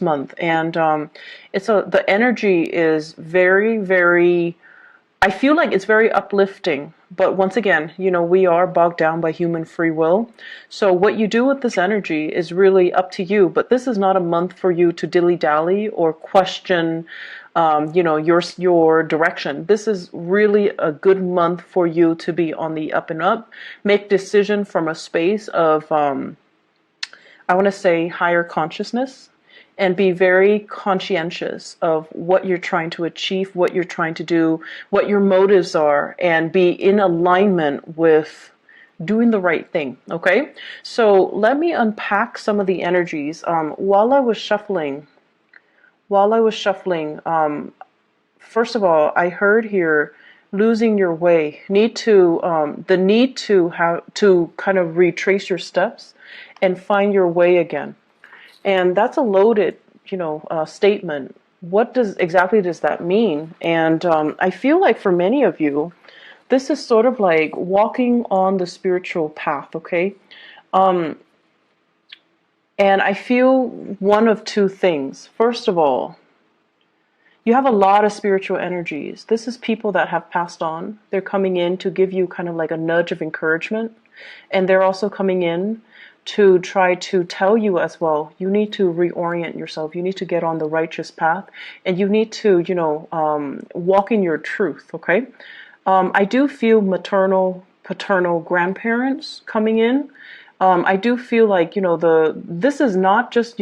month, and the energy is very, very, I feel like it's very uplifting. But once again, we are bogged down by human free will. So what you do with this energy is really up to you. But this is not a month for you to dilly-dally or question, your direction. This is really a good month for you to be on the up and up. Make decision from a space of, I want to say, higher consciousness, and be very conscientious of what you're trying to achieve, what you're trying to do, what your motives are, and be in alignment with doing the right thing. Okay, so let me unpack some of the energies. While I was shuffling, first of all, I heard here losing your way, the need to have to kind of retrace your steps and find your way again. And that's a loaded, statement. What exactly does that mean? And I feel like for many of you, this is sort of like walking on the spiritual path, okay? Um, and I feel one of two things. First of all, you have a lot of spiritual energies. This is people that have passed on. They're coming in to give you kind of like a nudge of encouragement. And they're also coming in to try to tell you as well, you need to reorient yourself. You need to get on the righteous path. And you need to, walk in your truth, okay? I do feel maternal, paternal grandparents coming in. I do feel like, this is not just,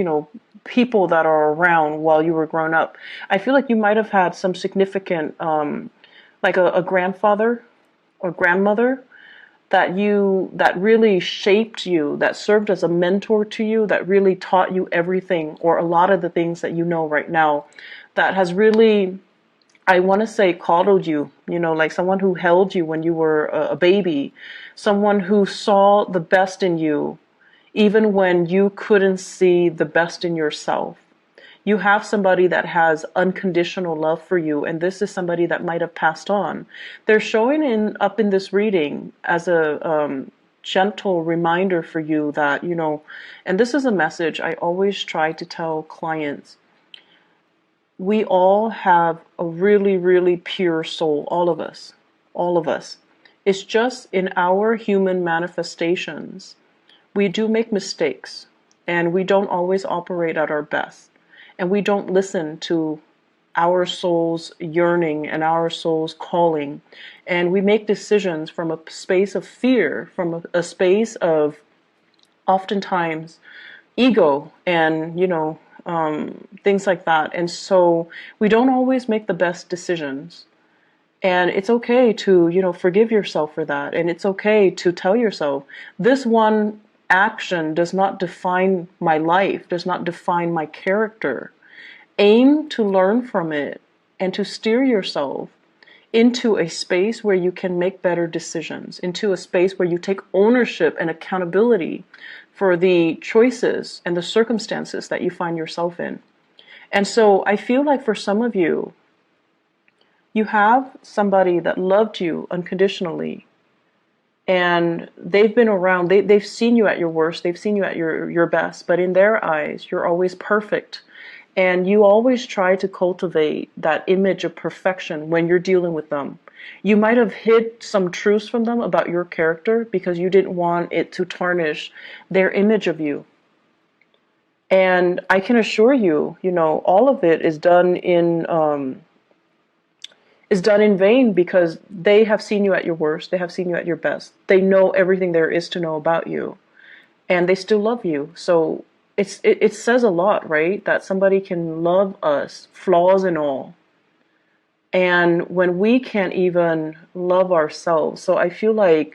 people that are around while you were growing up. I feel like you might have had some significant, like a grandfather or grandmother that really shaped you, that served as a mentor to you, that really taught you everything or a lot of the things that you know right now, that has really, I want to say, coddled you, like someone who held you when you were a baby, someone who saw the best in you, even when you couldn't see the best in yourself. You have somebody that has unconditional love for you, and this is somebody that might have passed on. They're showing up in this reading as a gentle reminder for you that, and this is a message I always try to tell clients. We all have a really, really pure soul, all of us, all of us. It's just in our human manifestations, we do make mistakes, and we don't always operate at our best. And we don't listen to our soul's yearning and our soul's calling. And we make decisions from a space of fear, from a space of oftentimes ego and, things like that. And so we don't always make the best decisions. And it's okay to, forgive yourself for that. And it's okay to tell yourself, this one action does not define my life, does not define my character. Aim to learn from it and to steer yourself into a space where you can make better decisions, into a space where you take ownership and accountability for the choices and the circumstances that you find yourself in. And so I feel like for some of you, you have somebody that loved you unconditionally, and they've been around, they've seen you at your worst, they've seen you at your best, but in their eyes, you're always perfect. And you always try to cultivate that image of perfection when you're dealing with them. You might have hid some truths from them about your character because you didn't want it to tarnish their image of you. And I can assure you, all of it is done in vain, because they have seen you at your worst, they have seen you at your best. They know everything there is to know about you, and they still love you. So it says a lot, right? That somebody can love us, flaws and all. And when we can't even love ourselves. So I feel like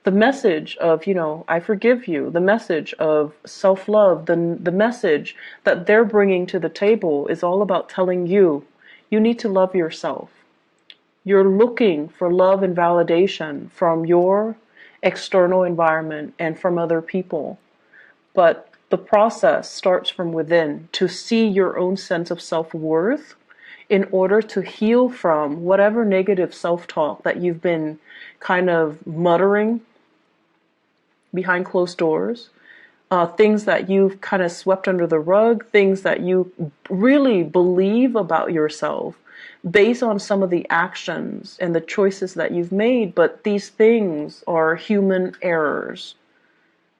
the message of, I forgive you, the message of self-love, the message that they're bringing to the table is all about telling you, you need to love yourself. You're looking for love and validation from your external environment and from other people. But the process starts from within, to see your own sense of self-worth in order to heal from whatever negative self-talk that you've been kind of muttering behind closed doors. things that you've kind of swept under the rug, things that you really believe about yourself based on some of the actions and the choices that you've made. But these things are human errors.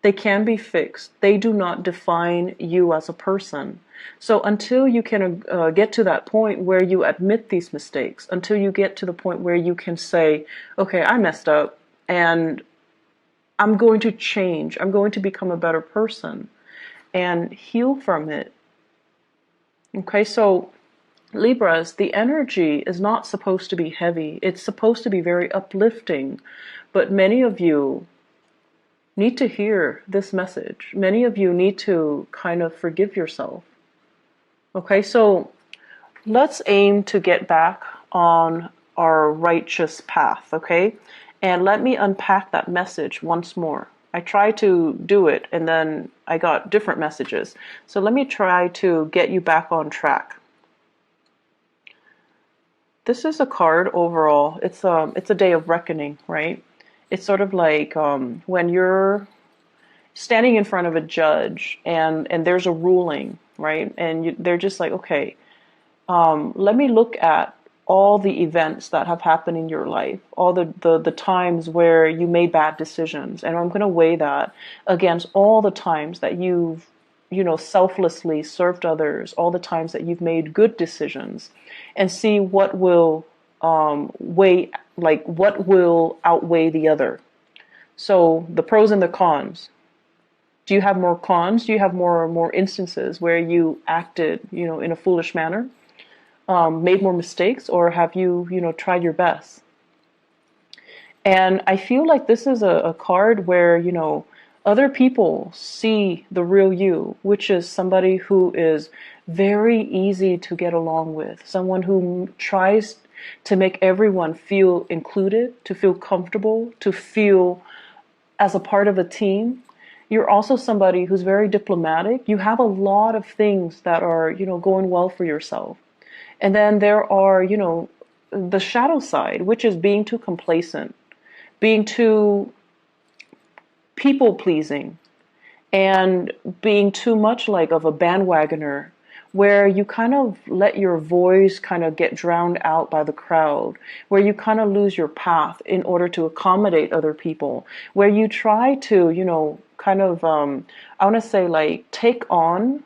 They can be fixed. They do not define you as a person. So until you can get to that point where you admit these mistakes, until you get to the point where you can say, okay, I messed up and I'm going to change. I'm going to become a better person and heal from it. Okay, so Libras, the energy is not supposed to be heavy. It's supposed to be very uplifting. But many of you need to hear this message. Many of you need to kind of forgive yourself. Okay, so let's aim to get back on our righteous path, okay? And let me unpack that message once more. I tried to do it and then I got different messages. So let me try to get you back on track. This is a card overall. It's a day of reckoning, right? It's sort of like when you're standing in front of a judge and there's a ruling, right? And they're just like, okay, let me look at all the events that have happened in your life, all the times where you made bad decisions, and I'm going to weigh that against all the times that you've, selflessly served others, all the times that you've made good decisions, and see what will what will outweigh the other. So the pros and the cons. Do you have more cons? Do you have more instances where you acted, in a foolish manner? Made more mistakes, or have you, tried your best? And I feel like this is a card where, other people see the real you, which is somebody who is very easy to get along with, someone who tries to make everyone feel included, to feel comfortable, to feel as a part of a team. You're also somebody who's very diplomatic. You have a lot of things that are, going well for yourself. And then there are, the shadow side, which is being too complacent, being too people-pleasing, and being too much like of a bandwagoner, where you kind of let your voice kind of get drowned out by the crowd, where you kind of lose your path in order to accommodate other people, where you try to, I want to say like take on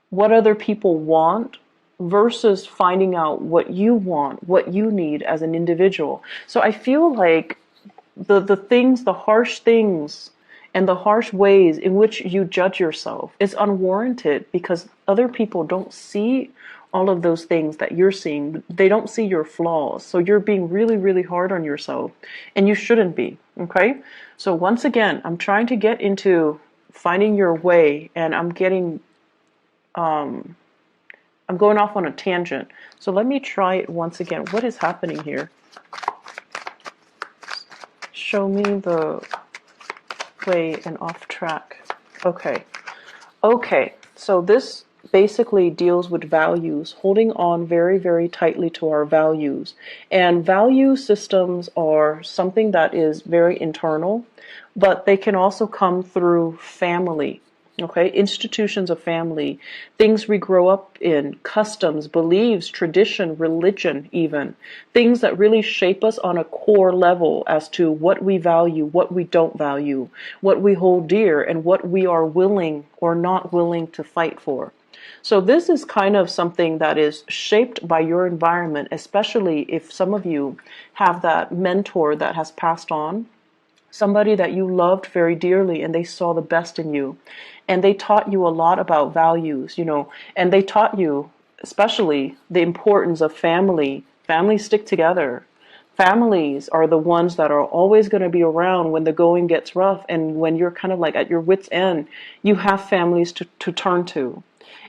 what other people want versus finding out what you want, what you need as an individual. So I feel like the harsh things and the harsh ways in which you judge yourself is unwarranted, because other people don't see all of those things that you're seeing. They don't see your flaws. So you're being really, really hard on yourself, and you shouldn't be, okay? So once again, I'm trying to get into finding your way, and I'm going off on a tangent. So let me try it once again. What is happening here? Show me the way and off track. Okay. So this basically deals with values, holding on very, very tightly to our values. And value systems are something that is very internal, but they can also come through family. Okay, institutions of family, things we grow up in, customs, beliefs, tradition, religion even, things that really shape us on a core level as to what we value, what we don't value, what we hold dear, and what we are willing or not willing to fight for. So this is kind of something that is shaped by your environment, especially if some of you have that mentor that has passed on, somebody that you loved very dearly and they saw the best in you. And they taught you a lot about values, and they taught you especially the importance of family. Families stick together. Families are the ones that are always going to be around when the going gets rough, and when you're kind of like at your wit's end, you have families to turn to.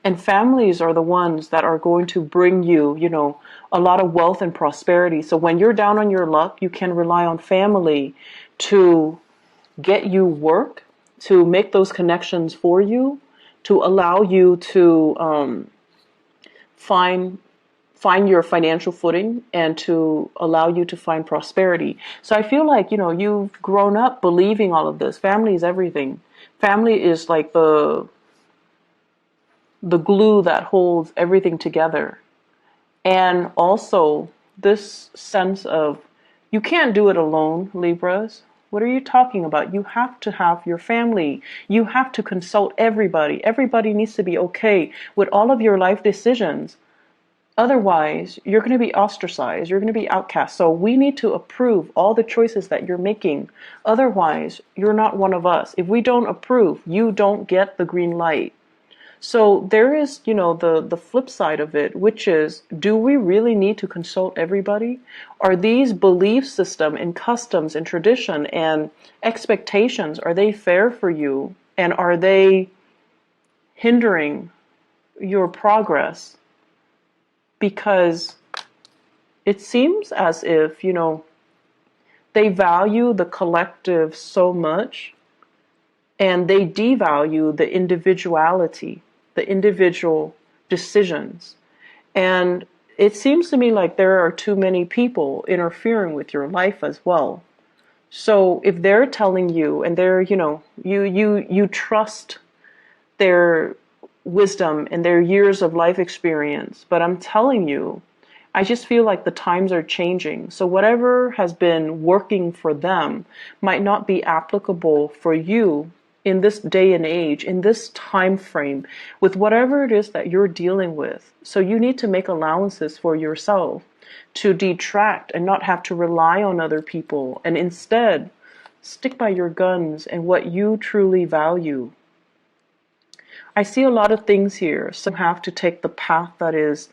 And families are the ones that are going to bring you, a lot of wealth and prosperity. So when you're down on your luck, you can rely on family to get you work, to make those connections for you, to allow you to find your financial footing, and to allow you to find prosperity. So I feel like, you've grown up believing all of this. Family is everything. Family is like the glue that holds everything together. And also this sense of you can't do it alone, Libras. What are you talking about? You have to have your family. You have to consult everybody. Everybody needs to be okay with all of your life decisions. Otherwise, you're going to be ostracized. You're going to be outcast. So we need to approve all the choices that you're making. Otherwise, you're not one of us. If we don't approve, you don't get the green light. So there is, the flip side of it, which is, do we really need to consult everybody? Are these belief system and customs and tradition and expectations, are they fair for you? And are they hindering your progress? Because it seems as if, they value the collective so much and they devalue the individuality, the individual decisions. And it seems to me like there are too many people interfering with your life as well. So if they're telling you and they're, you trust their wisdom and their years of life experience, but I'm telling you, I just feel like the times are changing. So whatever has been working for them might not be applicable for you in this day and age, in this time frame, with whatever it is that you're dealing with. So you need to make allowances for yourself to detract and not have to rely on other people, and instead stick by your guns and what you truly value. I see a lot of things here. So you have to take the path that is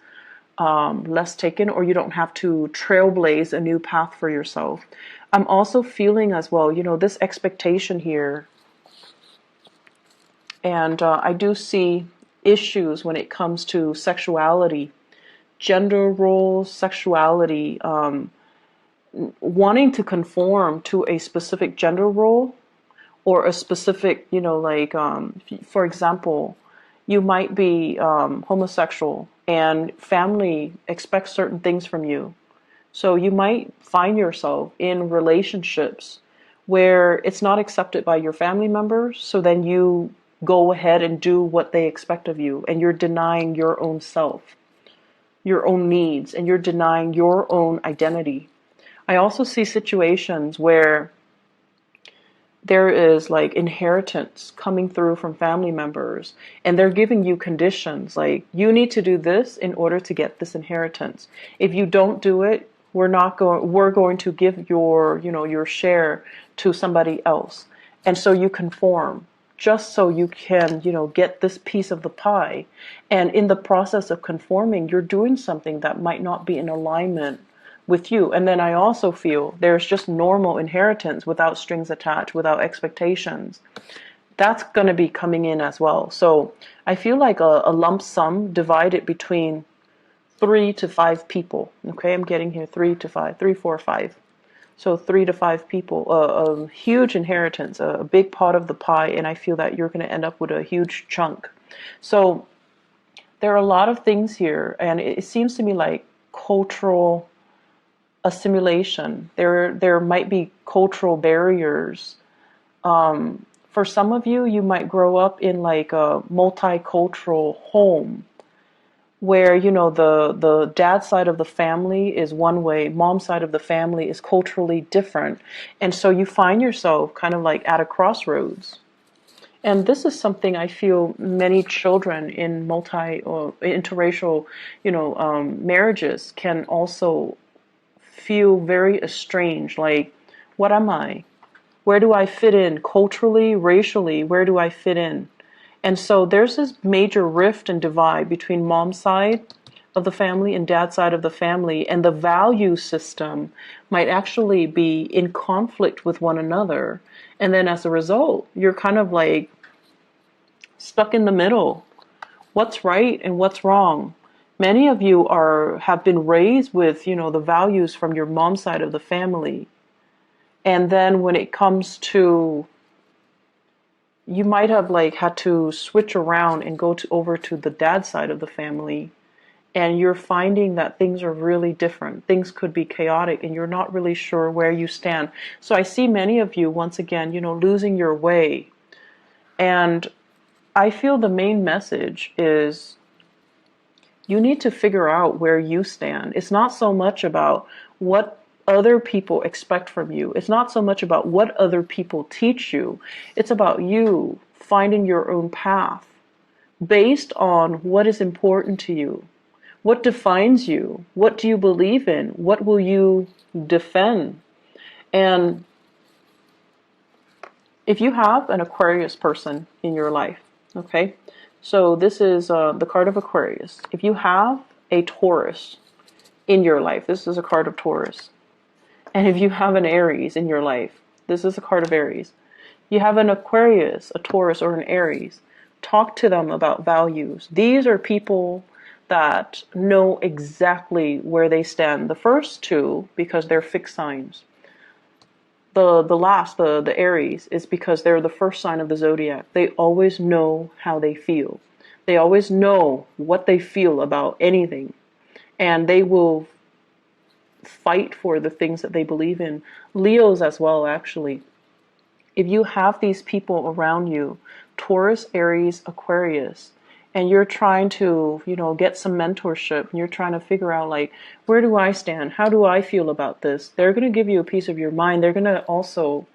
less taken, or you don't have to trailblaze a new path for yourself. I'm also feeling as well, this expectation here. And I do see issues when it comes to sexuality, gender roles, sexuality, wanting to conform to a specific gender role or a specific, for example, you might be homosexual and family expects certain things from you. So you might find yourself in relationships where it's not accepted by your family members. So then you go ahead and do what they expect of you, and you're denying your own self, your own needs, and you're denying your own identity. I also see situations where there is like inheritance coming through from family members, and they're giving you conditions like you need to do this in order to get this inheritance. If you don't do it, we're going to give your share to somebody else. And so you conform just so you can, get this piece of the pie. And in the process of conforming, you're doing something that might not be in alignment with you. And then I also feel there's just normal inheritance without strings attached, without expectations. That's going to be coming in as well. So I feel like a lump sum divided between 3 to 5 people. Okay, I'm getting here 3 to 5, 3, 4, 5. So 3 to 5 people, a huge inheritance, a big pot of the pie, and I feel that you're going to end up with a huge chunk. So there are a lot of things here, and it seems to me like cultural assimilation. There might be cultural barriers. For some of you, you might grow up in like a multicultural home where, the dad side of the family is one way, mom side of the family is culturally different. And so you find yourself kind of like at a crossroads. And this is something I feel many children in multi or interracial, marriages can also feel very estranged. Like, what am I? Where do I fit in culturally, racially? Where do I fit in? And so there's this major rift and divide between mom's side of the family and dad's side of the family, and the value system might actually be in conflict with one another. And then as a result, you're kind of like stuck in the middle. What's right and what's wrong? Many of you have been raised with, the values from your mom's side of the family. And then when it comes to, you might have like had to switch around and go over to the dad's side of the family, and you're finding that things are really different. Things could be chaotic and you're not really sure where you stand. So I see many of you, once again, losing your way And I feel the main message is you need to figure out where you stand. It's not so much about what other people expect from you. It's not so much about what other people teach you. It's about you finding your own path based on what is important to you. What defines you? What do you believe in? What will you defend? And if you have an Aquarius person in your life, okay, so this is the card of Aquarius. If you have a Taurus in your life, this is a card of Taurus. And if you have an Aries in your life, this is a card of Aries. You have an Aquarius, a Taurus, or an Aries. Talk to them about values. These are people that know exactly where they stand. The first two, because they're fixed signs. The Aries, is because they're the first sign of the zodiac. They always know how they feel. They always know what they feel about anything. And they will fight for the things that they believe in. Leos as well, actually. If you have these people around you, Taurus, Aries, Aquarius, and you're trying to, get some mentorship, and you're trying to figure out, like, where do I stand? How do I feel about this? They're going to give you a piece of your mind. They're going to also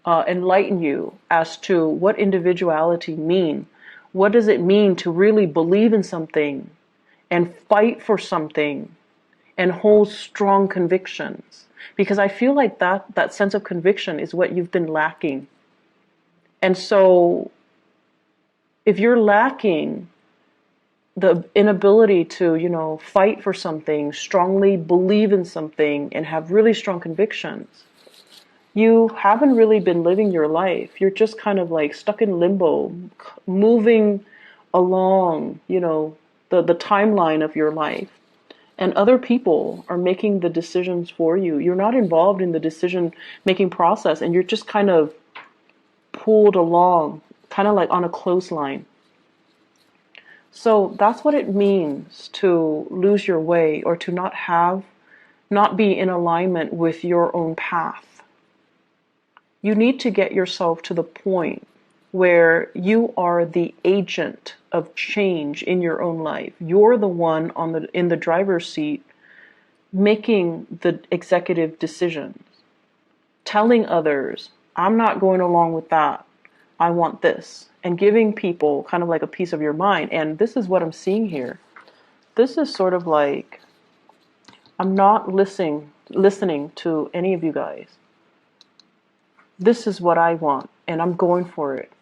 enlighten you as to what individuality mean. What does it mean to really believe in something and fight for something and hold strong convictions? Because I feel like that sense of conviction is what you've been lacking. And so if you're lacking the inability to, fight for something, strongly believe in something, and have really strong convictions, you haven't really been living your life. You're just kind of like stuck in limbo, moving along, the timeline of your life. And other people are making the decisions for you. You're not involved in the decision-making process, and you're just kind of pulled along, kind of like on a clothesline. So that's what it means to lose your way, or to not be in alignment with your own path. You need to get yourself to the point where you are the agent of change in your own life. You're the one in the driver's seat making the executive decisions, telling others, I'm not going along with that. I want this. And giving people kind of like a piece of your mind. And this is what I'm seeing here. This is sort of like, I'm not listening to any of you guys. This is what I want, and I'm going for it.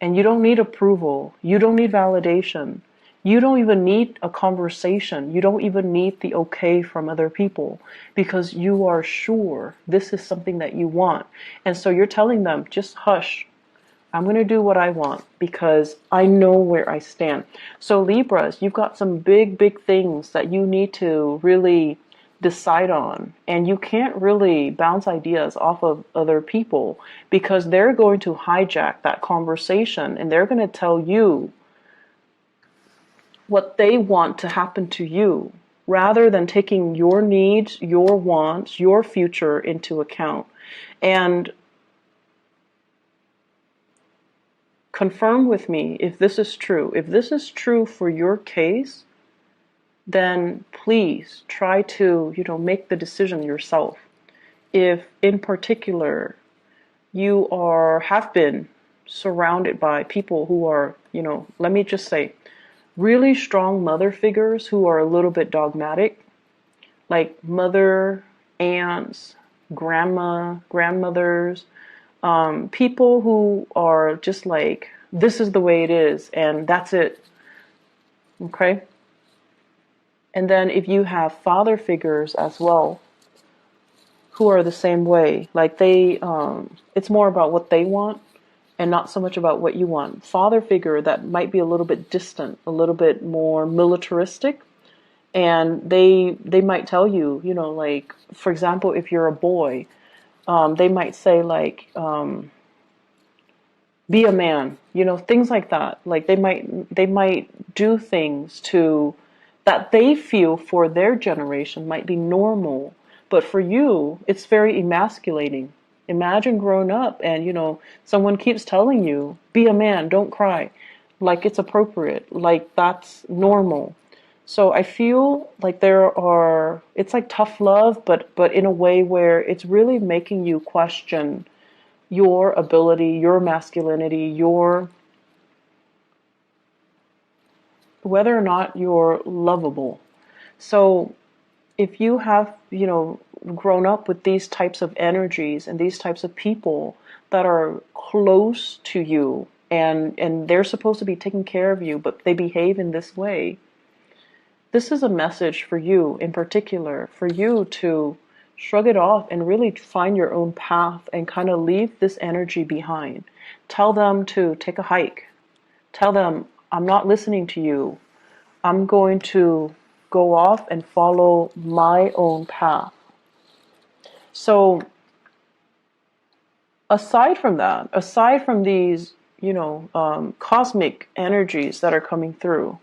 And you don't need approval. You don't need validation. You don't even need a conversation. You don't even need the okay from other people, because you are sure this is something that you want. And so you're telling them, just hush. I'm going to do what I want because I know where I stand. So Libras, you've got some big, big things that you need to really decide on. And you can't really bounce ideas off of other people, because they're going to hijack that conversation and they're going to tell you what they want to happen to you, rather than taking your needs, your wants, your future into account. And confirm with me if this is true. If this is true for your case, then please try to, make the decision yourself. If in particular you have been surrounded by people who are, let me just say, really strong mother figures who are a little bit dogmatic, like mother, aunts, grandmothers, people who are just like, this is the way it is, and that's it. Okay? And then if you have father figures as well, who are the same way, like it's more about what they want and not so much about what you want. Father figure that might be a little bit distant, a little bit more militaristic, and they might tell you, like, for example, if you're a boy, they might say like, be a man, things like that. Like they might do things that they feel for their generation might be normal, but for you, it's very emasculating. Imagine growing up and, someone keeps telling you, be a man, don't cry, like it's appropriate, like that's normal. So I feel like it's like tough love, but in a way where it's really making you question your ability, your masculinity, whether or not you're lovable. So if you have, grown up with these types of energies and these types of people that are close to you, and they're supposed to be taking care of you, but they behave in this way, this is a message for you in particular, for you to shrug it off and really find your own path and kind of leave this energy behind. Tell them to take a hike. Tell them, I'm not listening to you. I'm going to go off and follow my own path. So aside from that, aside from these, cosmic energies that are coming through,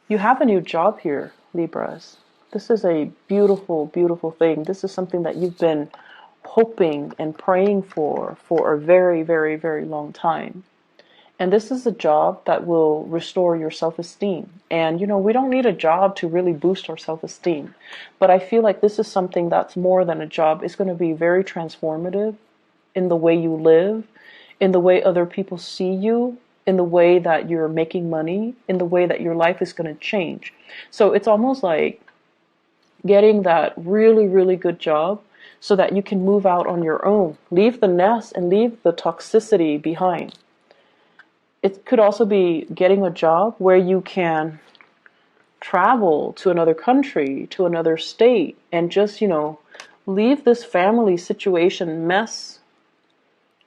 you have a new job here, Libras. This is a beautiful, beautiful thing. This is something that you've been hoping and praying for a very, very, very long time. And this is a job that will restore your self-esteem. And, we don't need a job to really boost our self-esteem. But I feel like this is something that's more than a job. It's going to be very transformative in the way you live, in the way other people see you, in the way that you're making money, in the way that your life is going to change. So it's almost like getting that really, really good job so that you can move out on your own, leave the nest and leave the toxicity behind. It could also be getting a job where you can travel to another country, to another state, and just, leave this family situation mess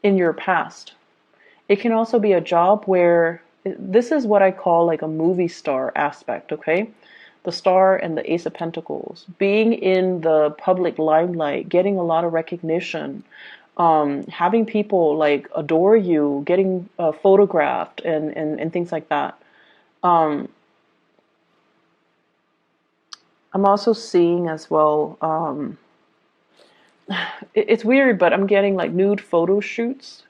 in your past. It can also be a job where, this is what I call like a movie star aspect, okay? The star and the Ace of Pentacles. Being in the public limelight, getting a lot of recognition, having people like adore you, getting photographed and things like that. I'm also seeing as well, it's weird, but I'm getting like nude photo shoots.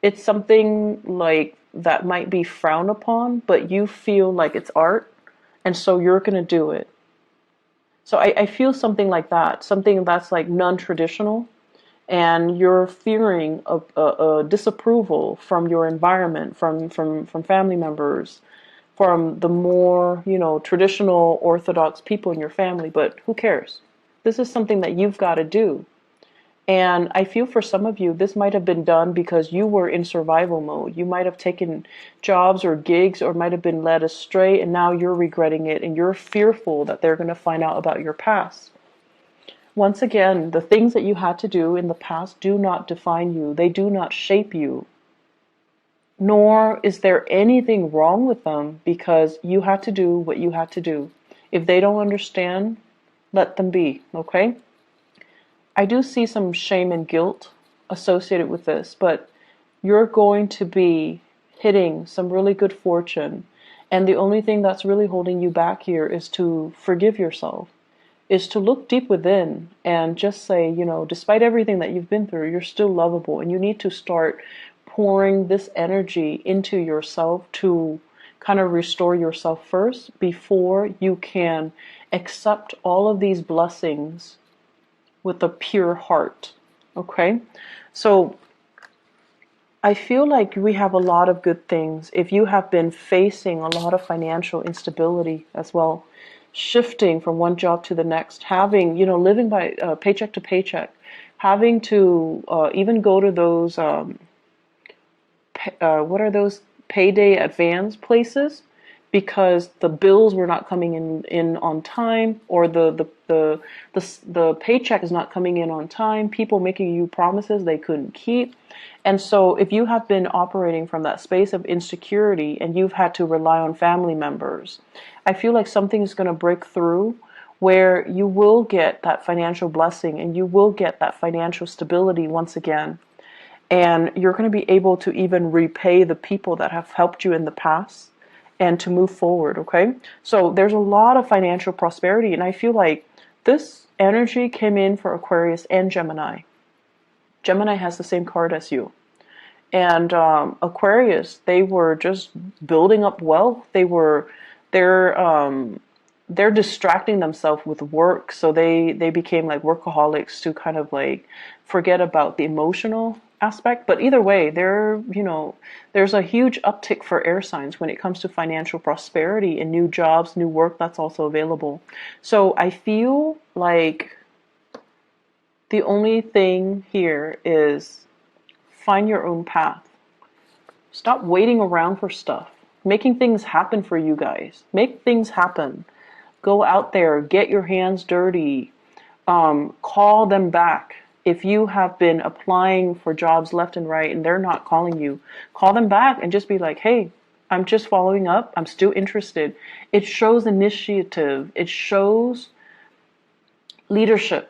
It's something like that might be frowned upon, but you feel like it's art, and so you're going to do it. So I feel something like that, something that's like non-traditional, and you're fearing a disapproval from your environment, from family members, from the more, traditional Orthodox people in your family, but who cares? This is something that you've got to do. And I feel for some of you, this might have been done because you were in survival mode. You might have taken jobs or gigs or might have been led astray, and now you're regretting it and you're fearful that they're going to find out about your past. Once again, the things that you had to do in the past do not define you. They do not shape you. Nor is there anything wrong with them, because you had to do what you had to do. If they don't understand, let them be, okay? I do see some shame and guilt associated with this, but you're going to be hitting some really good fortune. And the only thing that's really holding you back here is to forgive yourself, is to look deep within and just say, despite everything that you've been through, you're still lovable. And you need to start pouring this energy into yourself to kind of restore yourself first before you can accept all of these blessings with a pure heart. Okay? So I feel like we have a lot of good things. If you have been facing a lot of financial instability as well, shifting from one job to the next, having, living by paycheck to paycheck, having to even go to those, what are those payday advance places? Because the bills were not coming in on time, or the paycheck is not coming in on time. People making you promises they couldn't keep. And so if you have been operating from that space of insecurity and you've had to rely on family members, I feel like something is going to break through where you will get that financial blessing and you will get that financial stability once again. And you're going to be able to even repay the people that have helped you in the past and to move forward, okay? So there's a lot of financial prosperity, and I feel like this energy came in for Aquarius and Gemini. Gemini has the same card as you. And Aquarius, they were just building up wealth. They're they're distracting themselves with work, so they became like workaholics to kind of like forget about the emotional aspect. But either way, there's a huge uptick for air signs when it comes to financial prosperity and new jobs, new work that's also available. So I feel like the only thing here is find your own path. Stop waiting around for stuff. Making things happen for you guys. Make things happen. Go out there, get your hands dirty. Call them back. If you have been applying for jobs left and right and they're not calling you, call them back and just be like, hey, I'm just following up. I'm still interested. It shows initiative. It shows leadership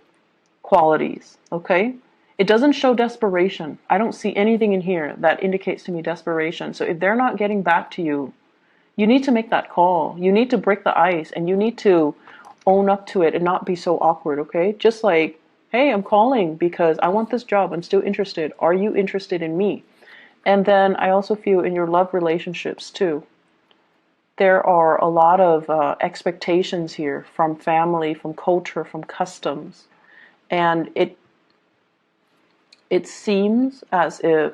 qualities, okay? It doesn't show desperation. I don't see anything in here that indicates to me desperation. So if they're not getting back to you, you need to make that call. You need to break the ice and you need to own up to it and not be so awkward, okay? Just like, hey, I'm calling because I want this job. I'm still interested. Are you interested in me? And then I also feel in your love relationships too. There are a lot of expectations here from family, from culture, from customs. And it seems as if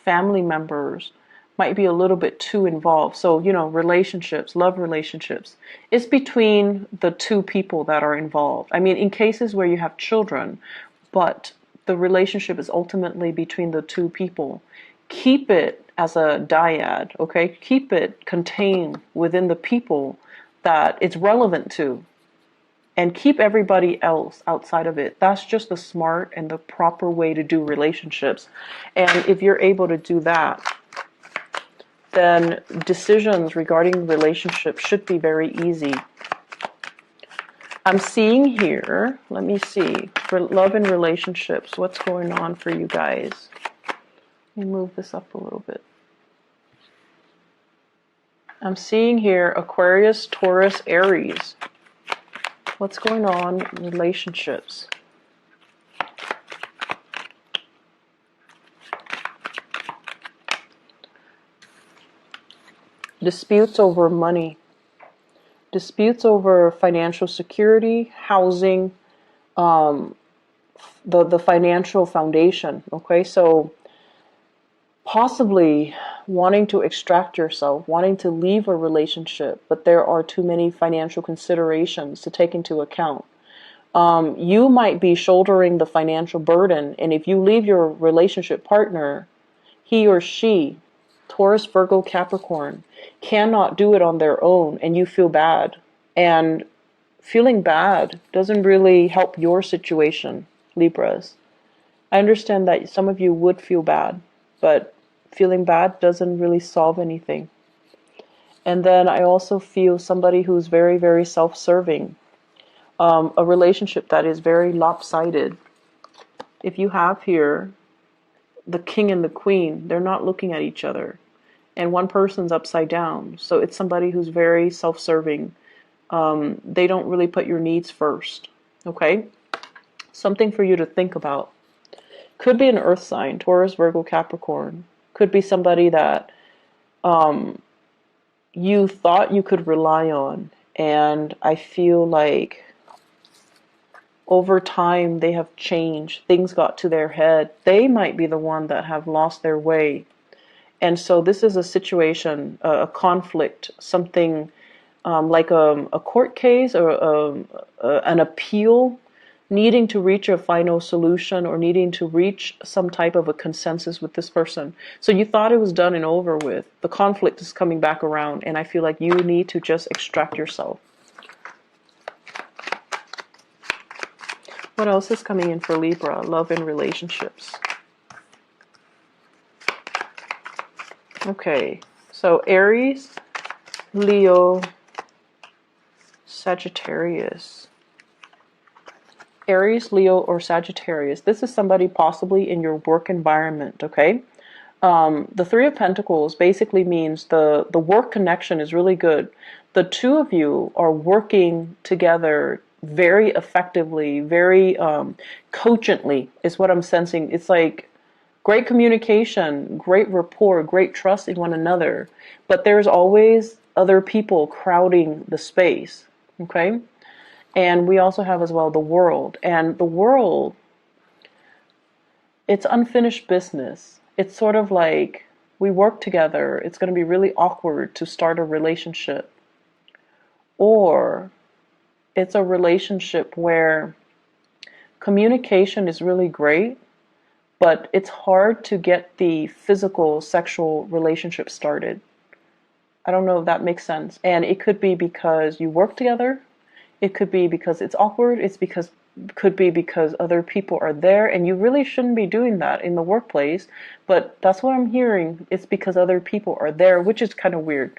family members might be a little bit too involved. So, relationships, love relationships, it's between the two people that are involved. I mean, in cases where you have children, but the relationship is ultimately between the two people. Keep it as a dyad, okay? Keep it contained within the people that it's relevant to. And keep everybody else outside of it. That's just the smart and the proper way to do relationships. And if you're able to do that, then decisions regarding relationships should be very easy. I'm seeing here, let me see, for love and relationships, what's going on for you guys? Let me move this up a little bit. I'm seeing here Aquarius, Taurus, Aries. What's going on in relationships? Disputes over money. Disputes over financial security, housing, the financial foundation. Okay, so possibly wanting to extract yourself, wanting to leave a relationship, but there are too many financial considerations to take into account. You might be shouldering the financial burden, and if you leave your relationship partner, he or she, Taurus, Virgo, Capricorn, cannot do it on their own, and you feel bad. And feeling bad doesn't really help your situation, Libras. I understand that some of you would feel bad, but feeling bad doesn't really solve anything. And then I also feel somebody who's very, very self-serving. A relationship that is very lopsided. If you have here the king and the queen, they're not looking at each other. And one person's upside down. So it's somebody who's very self-serving. They don't really put your needs first. Okay? Something for you to think about. Could be an earth sign, Taurus, Virgo, Capricorn. Could be somebody that you thought you could rely on. And I feel like over time they have changed. Things got to their head. They might be the one that have lost their way. And so this is a situation, a conflict, something like a court case or an appeal, needing to reach a final solution or needing to reach some type of a consensus with this person. So you thought it was done and over with. The conflict is coming back around, and I feel like you need to just extract yourself. What else is coming in for Libra? Love and relationships. Okay, so Aries, Leo, Sagittarius. Aries, Leo, or Sagittarius. This is somebody possibly in your work environment, okay? The Three of Pentacles basically means the work connection is really good. The two of you are working together very effectively, very cogently is what I'm sensing. It's like great communication, great rapport, great trust in one another, but there's always other people crowding the space, okay? And we also have as well the world. And the world, it's unfinished business. It's sort of like we work together. It's going to be really awkward to start a relationship. Or it's a relationship where communication is really great, but it's hard to get the physical sexual relationship started. I don't know if that makes sense. And it could be because you work together. It could be because it's awkward. Could be because other people are there, and you really shouldn't be doing that in the workplace. But that's what I'm hearing. It's because other people are there, which is kind of weird.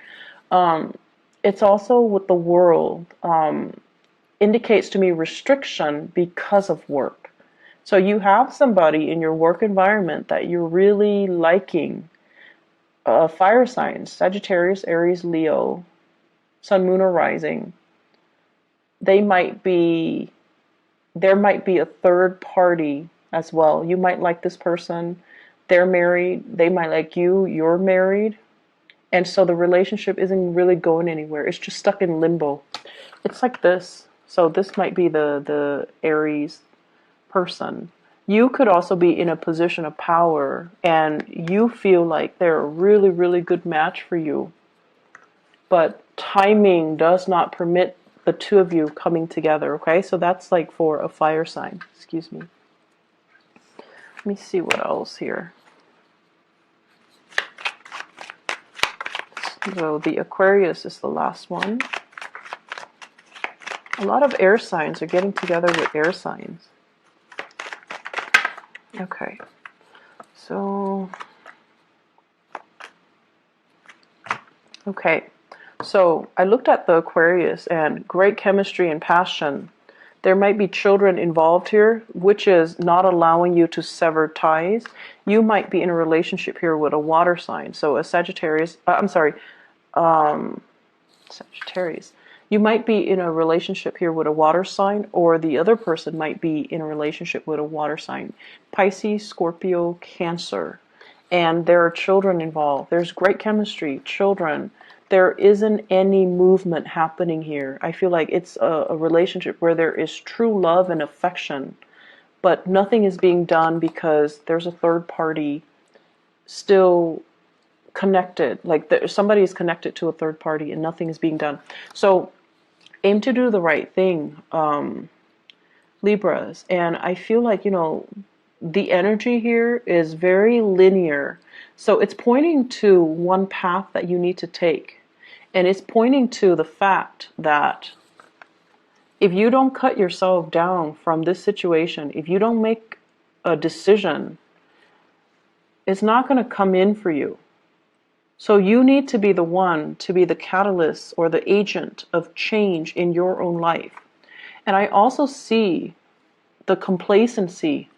It's also with the world, indicates to me restriction because of work. So you have somebody in your work environment that you're really liking, fire signs, Sagittarius, Aries, Leo, Sun, Moon, or Rising. There might be a third party as well. You might like this person, they're married, they might like you, you're married. And so the relationship isn't really going anywhere. It's just stuck in limbo. It's like this. So this might be the Aries person. You could also be in a position of power and you feel like they're a really, really good match for you. But timing does not permit the two of you coming together, okay? So that's like for a fire sign. Excuse me. Let me see what else here. So the Aquarius is the last one. A lot of air signs are getting together with air signs. Okay. So I looked at the Aquarius and great chemistry and passion. There might be children involved here, which is not allowing you to sever ties. You might be in a relationship here with a water sign. So a Sagittarius, Sagittarius. You might be in a relationship here with a water sign, or the other person might be in a relationship with a water sign. Pisces, Scorpio, Cancer. And there are children involved. There's great chemistry, children. There isn't any movement happening here. I feel like it's a relationship where there is true love and affection, but nothing is being done because there's a third party still connected. Like somebody is connected to a third party and nothing is being done. So aim to do the right thing, Libras. And I feel like, the energy here is very linear. So it's pointing to one path that you need to take. And it's pointing to the fact that if you don't cut yourself down from this situation, if you don't make a decision, it's not going to come in for you. So you need to be the one to be the catalyst or the agent of change in your own life. And I also see the complacency.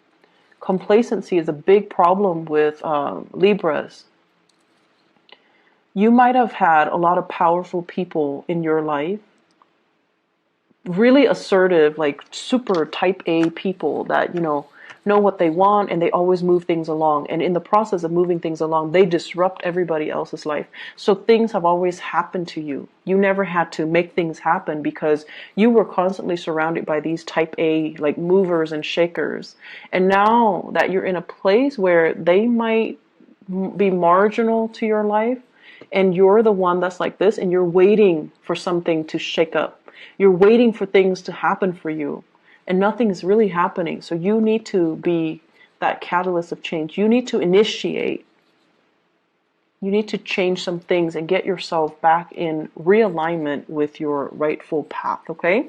Complacency is a big problem with Libras. You might have had a lot of powerful people in your life, really assertive, like super type A people that, know what they want and they always move things along. And in the process of moving things along, they disrupt everybody else's life. So things have always happened to you. You never had to make things happen because you were constantly surrounded by these type A, like movers and shakers. And now that you're in a place where they might be marginal to your life and you're the one that's like this and you're waiting for something to shake up. You're waiting for things to happen for you. And nothing is really happening. So you need to be that catalyst of change. You need to initiate. You need to change some things and get yourself back in realignment with your rightful path, okay?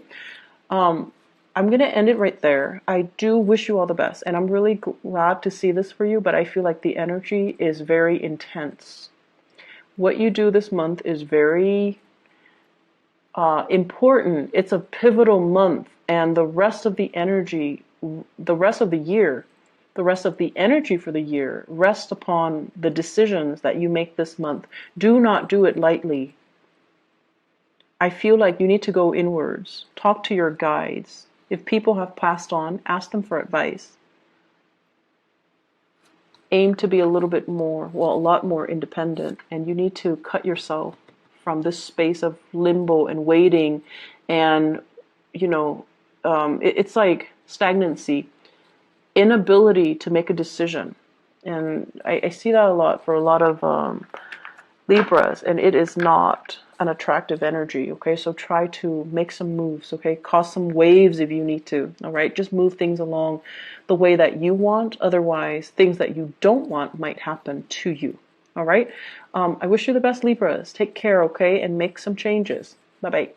I'm going to end it right there. I do wish you all the best. And I'm really glad to see this for you, but I feel like the energy is very intense. What you do this month is very important. It's a pivotal month. And the rest of the energy, the rest of the year, the rest of the energy for the year rests upon the decisions that you make this month. Do not do it lightly. I feel like you need to go inwards, talk to your guides. If people have passed on, ask them for advice. Aim to be a little bit more, well, a lot more independent, and you need to cut yourself from this space of limbo and waiting, and you know, it's like stagnancy, inability to make a decision, and I see that a lot for a lot of Libras, and it is not an attractive energy, okay? So try to make some moves, okay? Cause some waves if you need to, all right? Just move things along the way that you want. Otherwise, things that you don't want might happen to you, all right? I wish you the best, Libras. Take care, okay? And make some changes. Bye-bye.